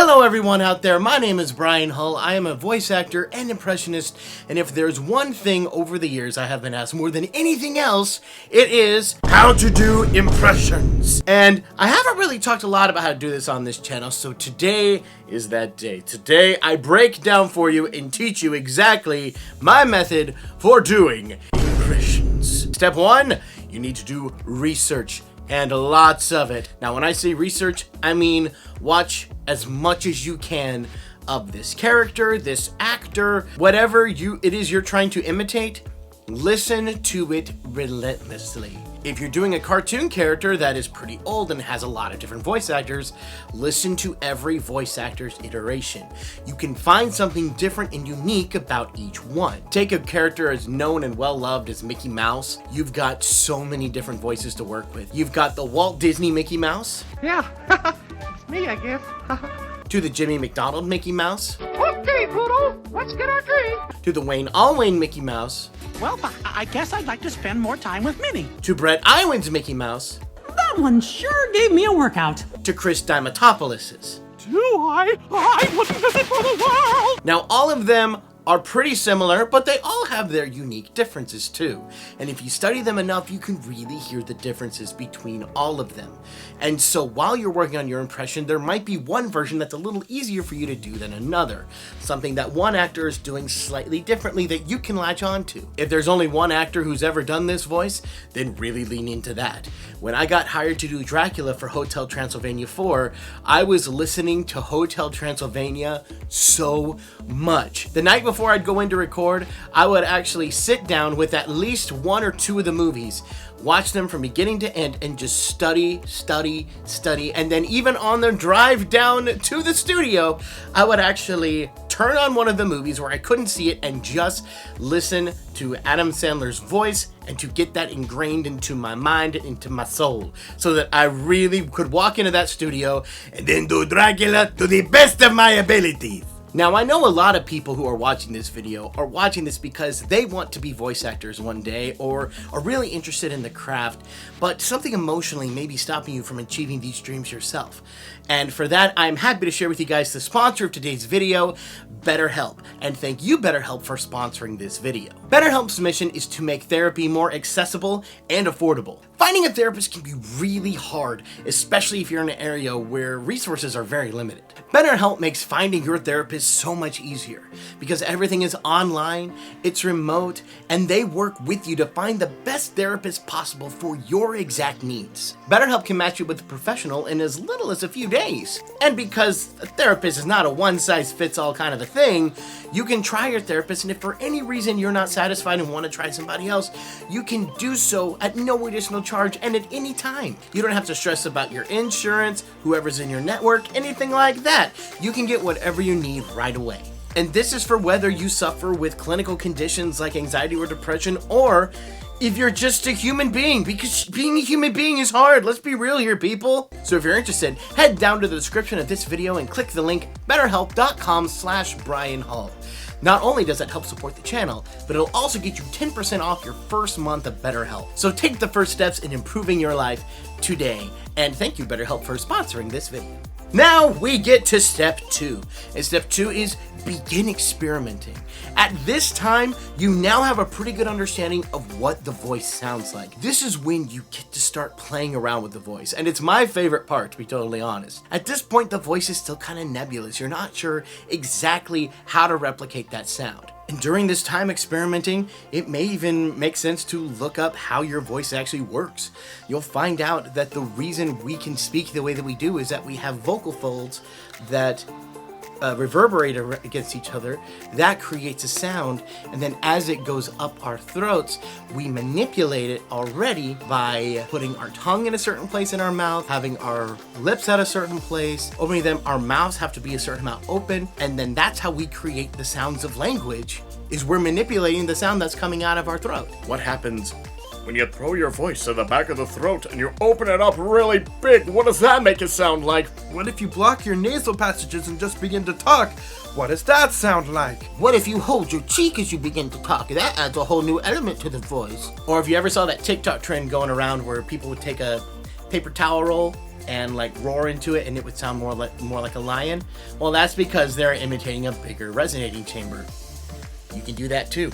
Hello everyone out there, my name is Brian Hull. I am a voice actor and impressionist, and if there's one thing over the years I have been asked more than anything else, it is how to do impressions. And I haven't really talked a lot about how to do this on this channel, so today is that day. Today I break down for you and teach you exactly my method for doing impressions. Step 1, you need to do research. And lots of it. Now, when I say research, I mean watch as much as you can of this character, this actor, whatever it is you're trying to imitate. Listen to it relentlessly. If you're doing a cartoon character that is pretty old and has a lot of different voice actors, listen to every voice actor's iteration. You can find something different and unique about each one. Take a character as known and well-loved as Mickey Mouse. You've got so many different voices to work with. You've got the Walt Disney Mickey Mouse. Yeah, it's me, I guess. To the Jimmy McDonald Mickey Mouse. Okay, Poodle, let's get our drink. To the Wayne Allwayne Mickey Mouse. Well, I guess I'd like to spend more time with Minnie. To Brett Iwan's Mickey Mouse. That one sure gave me a workout. To Chris Diamantopoulos'. Do I? I wouldn't visit for the world! Now, all of them are pretty similar, but they all have their unique differences too. And if you study them enough, you can really hear the differences between all of them. And so while you're working on your impression, there might be one version that's a little easier for you to do than another. Something that one actor is doing slightly differently that you can latch on to. If there's only one actor who's ever done this voice, then really lean into that. When I got hired to do Dracula for Hotel Transylvania 4, I was listening to Hotel Transylvania so much. The night before I'd go in to record, I would actually sit down with at least one or two of the movies, watch them from beginning to end, and just study. And then even on the drive down to the studio, I would actually turn on one of the movies where I couldn't see it and just listen to Adam Sandler's voice and to get that ingrained into my mind, into my soul, so that I really could walk into that studio and then do Dracula to the best of my abilities. Now, I know a lot of people who are watching this video are watching this because they want to be voice actors one day or are really interested in the craft, but something emotionally may be stopping you from achieving these dreams yourself. And for that, I'm happy to share with you guys the sponsor of today's video, BetterHelp. And thank you, BetterHelp, for sponsoring this video. BetterHelp's mission is to make therapy more accessible and affordable. Finding a therapist can be really hard, especially if you're in an area where resources are very limited. BetterHelp makes finding your therapist so much easier because everything is online, it's remote, and they work with you to find the best therapist possible for your exact needs. BetterHelp can match you with a professional in as little as a few days. And because a therapist is not a one-size-fits-all kind of a thing, you can try your therapist, and if for any reason you're not satisfied and want to try somebody else, you can do so at no additional charge and at any time. You don't have to stress about your insurance, whoever's in your network, anything like that. You can get whatever you need right away. And this is for whether you suffer with clinical conditions like anxiety or depression, or if you're just a human being, because being a human being is hard. Let's be real here, people. So if you're interested, head down to the description of this video and click the link betterhelp.com/Brian Hull. Not only does that help support the channel, but it'll also get you 10% off your first month of BetterHelp. So take the first steps in improving your life today. And thank you, BetterHelp, for sponsoring this video. Now we get to step 2, and step 2 is begin experimenting. At this time, you now have a pretty good understanding of what the voice sounds like. This is when you get to start playing around with the voice, and it's my favorite part, to be totally honest. At this point, the voice is still kind of nebulous. You're not sure exactly how to replicate that sound. And during this time experimenting, it may even make sense to look up how your voice actually works. You'll find out that the reason we can speak the way that we do is that we have vocal folds that reverberate against each other. That creates a sound, and then as it goes up our throats, we manipulate it already by putting our tongue in a certain place in our mouth, having our lips at a certain place, opening them. Our mouths have to be a certain amount open, and then that's how we create the sounds of language, is we're manipulating the sound that's coming out of our throat. What happens when you throw your voice to the back of the throat and you open it up really big? What does that make it sound like? What if you block your nasal passages and just begin to talk? What does that sound like? What if you hold your cheek as you begin to talk? That adds a whole new element to the voice. Or if you ever saw that TikTok trend going around where people would take a paper towel roll and like roar into it and it would sound more like a lion. Well, that's because they're imitating a bigger resonating chamber. You can do that too.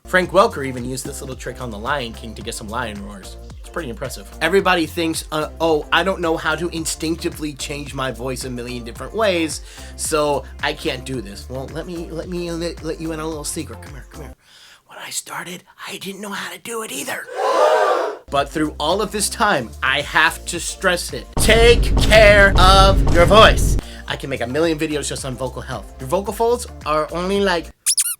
Frank Welker even used this little trick on The Lion King to get some lion roars. It's pretty impressive. Everybody thinks, oh, I don't know how to instinctively change my voice a million different ways, so I can't do this. Well, let you in a little secret. Come here. When I started, I didn't know how to do it either. But through all of this time, I have to stress it. Take care of your voice. I can make a million videos just on vocal health. Your vocal folds are only like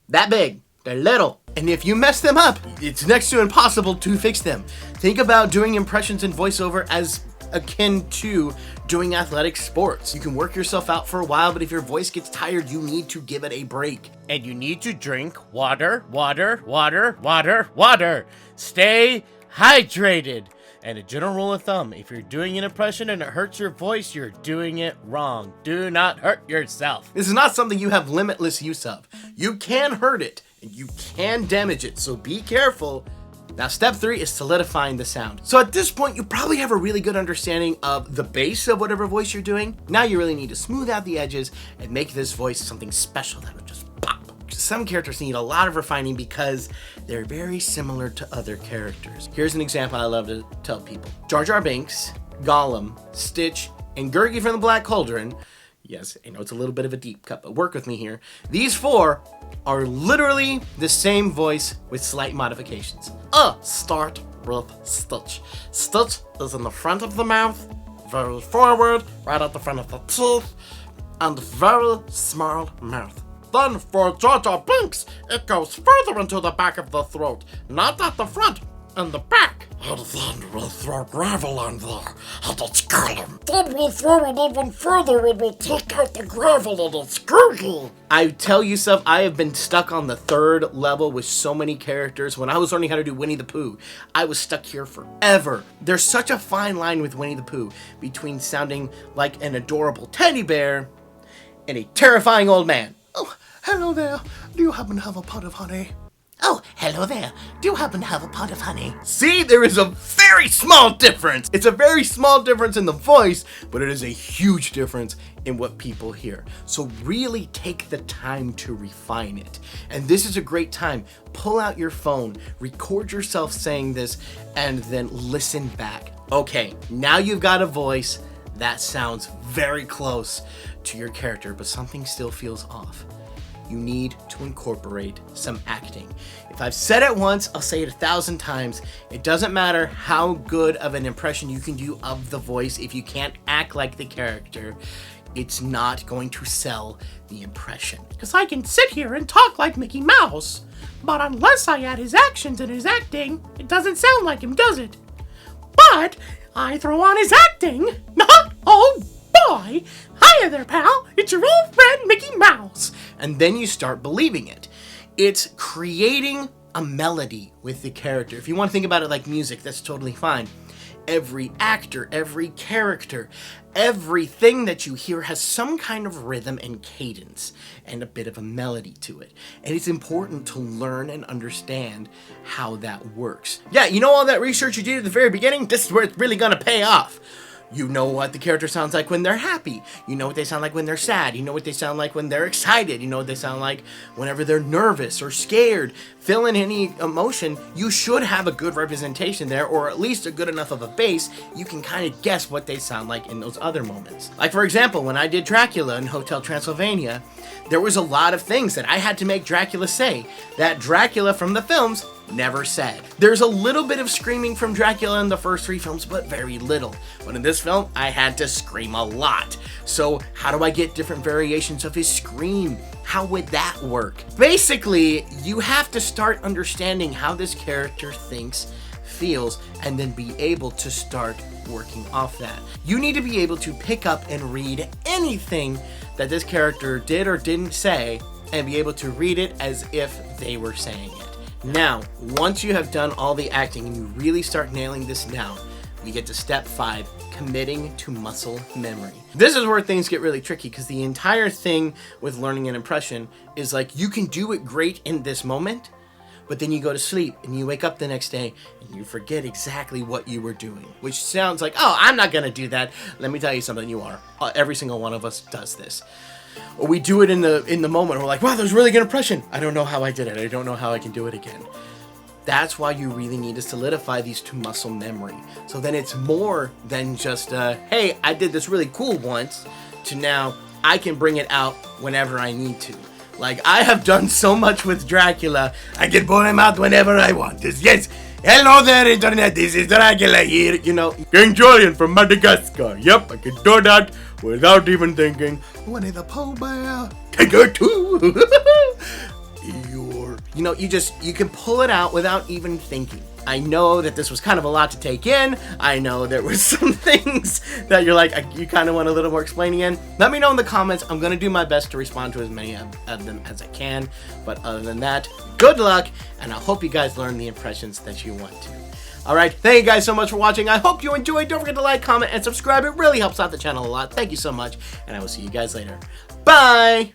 that big. They're little. And if you mess them up, it's next to impossible to fix them. Think about doing impressions in voiceover as akin to doing athletic sports. You can work yourself out for a while, but if your voice gets tired, you need to give it a break. And you need to drink water. Stay hydrated. And a general rule of thumb, if you're doing an impression and it hurts your voice, you're doing it wrong. Do not hurt yourself. This is not something you have limitless use of. You can hurt it, and you can damage it, so be careful. Now, step 3 is solidifying the sound. So at this point, you probably have a really good understanding of the base of whatever voice you're doing. Now you really need to smooth out the edges and make this voice something special that would just pop. Some characters need a lot of refining because they're very similar to other characters. Here's an example I love to tell people. Jar Jar Binks, Gollum, Stitch, and Gurgi from the Black Cauldron. Yes, I know it's a little bit of a deep cut, but work with me here. These 4 are literally the same voice with slight modifications. Start with Stitch. Stitch is in the front of the mouth, very forward, right at the front of the teeth, and very small mouth. Then for Jar Jar Binks, it goes further into the back of the throat, not at the front, and the back. And then we'll throw gravel in there, and it's Gollum. Then we'll throw it even further, and we'll take out the gravel, and it's Gurgi. I tell you stuff, I have been stuck on the 3rd level with so many characters. When I was learning how to do Winnie the Pooh, I was stuck here forever. There's such a fine line with Winnie the Pooh between sounding like an adorable teddy bear and a terrifying old man. Oh, hello there. Do you happen to have a pot of honey? Oh, hello there. Do you happen to have a pot of honey? See, there is a very small difference. It's a very small difference in the voice, but it is a huge difference in what people hear. So really take the time to refine it. And this is a great time. Pull out your phone, record yourself saying this, and then listen back. Okay, now you've got a voice that sounds very close to your character, but something still feels off. You need to incorporate some acting. If I've said it once, I'll say it 1,000 times. It doesn't matter how good of an impression you can do of the voice. If you can't act like the character, it's not going to sell the impression. Because I can sit here and talk like Mickey Mouse, but unless I add his actions and his acting, it doesn't sound like him, does it? But I throw on his acting. Oh boy! Hiya there, pal. It's your old friend Mickey Mouse. And then you start believing it. It's creating a melody with the character. If you want to think about it like music, that's totally fine. Every actor, every character, everything that you hear has some kind of rhythm and cadence and a bit of a melody to it. And it's important to learn and understand how that works. Yeah, you know all that research you did at the very beginning? This is where it's really gonna pay off. You know what the character sounds like when they're happy. You know what they sound like when they're sad. You know what they sound like when they're excited. You know what they sound like whenever they're nervous or scared. Fill in any emotion. You should have a good representation there, or at least a good enough of a base. You can kind of guess what they sound like in those other moments. Like, for example, when I did Dracula in Hotel Transylvania, there was a lot of things that I had to make Dracula say that Dracula from the films never said. There's a little bit of screaming from Dracula in the first 3 films, but very little. But in this film, I had to scream a lot. So how do I get different variations of his scream? How would that work? Basically, you have to start understanding how this character thinks, feels, and then be able to start working off that. You need to be able to pick up and read anything that this character did or didn't say, and be able to read it as if they were saying it. Now, once you have done all the acting and you really start nailing this down, we get to step 5, committing to muscle memory. This is where things get really tricky, because the entire thing with learning an impression is like, you can do it great in this moment, but then you go to sleep and you wake up the next day and you forget exactly what you were doing, which sounds like, oh, I'm not gonna do that. Let me tell you something, you are. Every single one of us does this. Or we do it in the moment. We're like, wow, that was a really good impression. I don't know how I did it. I don't know how I can do it again. That's why you really need to solidify these to muscle memory. So then it's more than just, hey, I did this really cool once, to now I can bring it out whenever I need to. Like, I have done so much with Dracula, I can pull him out whenever I want. Yes, hello there, Internet, this is Dracula here, you know. King Julian from Madagascar. Yep, I can do that without even thinking. Winnie the Pooh Bear. Tiger too. You know, you can pull it out without even thinking. I know that this was kind of a lot to take in. I know there was some things that you're like, you kind of want a little more explaining in. Let me know in the comments. I'm going to do my best to respond to as many of them as I can. But other than that, good luck, and I hope you guys learn the impressions that you want to. Alright, thank you guys so much for watching. I hope you enjoyed. Don't forget to like, comment, and subscribe. It really helps out the channel a lot. Thank you so much, and I will see you guys later. Bye!